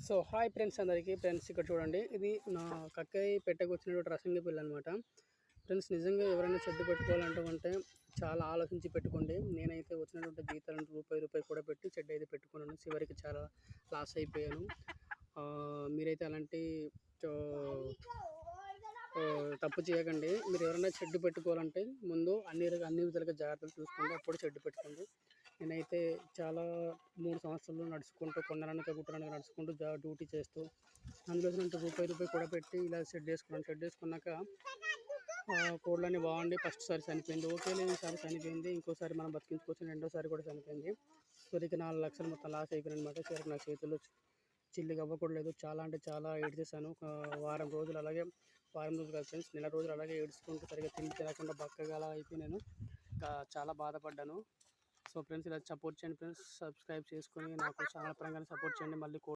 So hi friends అందరికీ. Friends ఇక్కడ చూడండి, ఇది నా కక్కై పెట్టకు వచ్చినటువంటి రసంగి పిల్ల అనమాట. ఫ్రెండ్స్ నిజంగా ఎవరైనా షెడ్ పెట్టుకోవాలంటే చాలా ఆలోచించి పెట్టుకోండి. నేనైతే వచ్చినటువంటి జీతాలను రూపాయి కూడా పెట్టి షెడ్ అయితే పెట్టుకున్నాను. చివరికి చాలా లాస్ అయిపోయాను. మీరైతే అలాంటి తప్పు చేయకండి. మీరు ఎవరైనా షెడ్ పెట్టుకోవాలంటే ముందు అన్ని విధాలుగా జాగ్రత్తలు చూసుకోండి, అప్పుడు షెడ్ పెట్టుకోండి. నేనైతే చాలా 3 సంవత్సరాలు నడుచుకుంటూ కొండనక గుట్టనక నడుచుకుంటూ డ్యూటీ చేస్తూ అందులో రూపాయి కూడా పెట్టి ఇలా షెడ్ వేసుకున్నాను. షెడ్ వేసుకున్నాక కోళ్ళని బాగుండి ఫస్ట్ సారి చనిపోయింది. ఓకే లేదు, ఈసారి చనిపోయింది, ఇంకోసారి మనం బతికించుకోవచ్చు, రెండోసారి కూడా చనిపోయింది. చివరికి 4 లక్షలు మొత్తం లాస్ అయిపోయింది అనమాట. చివరికి నా చేతుల్లో చిల్లిగా అవ్వకూడలేదు. చాలా అంటే చాలా ఏడ్చేసాను. వారం రోజులు అలాగే, వారం రోజులు కాదు ఫ్రెండ్స్, నెల రోజులు అలాగే ఏడ్చుకుంటూ సరిగ్గా తిండి తినకుండా బక్కగా అలా అయిపోయి నేను చాలా బాధపడ్డాను. సో ఫ్రెండ్స్ ఇలా సపోర్ట్ చేయండి ఫ్రెండ్స్, సబ్స్క్రైబ్ చేసుకొని నాకు ఛానల్ పరంగా సపోర్ట్ చేయండి. మళ్ళీ